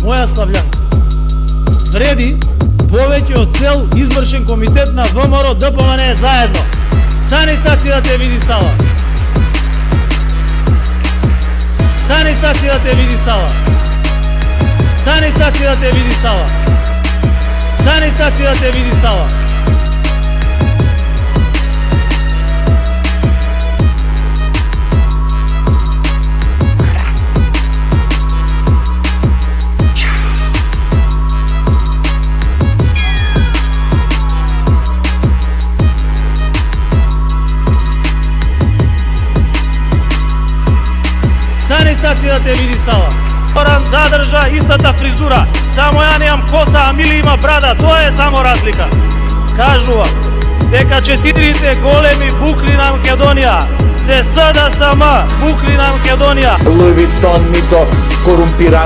моја Славјанка. Вреди повеќе од цел извршен комитет на ВМРО ДПМН заедно. Стани цаци да те види сала. Стани цаци да те види сала. Стани цаци да те види сала. Стани цаци да те види сала. Цаци да те види сала. Морам да држа истата фризура. Само ја немам коса, а Мили има брада. Тоа е само разлика. Кажувам дека 4 големи букли на Македонија се СДСМ, букли на Македонија. Луи Витон, мито, корумпирано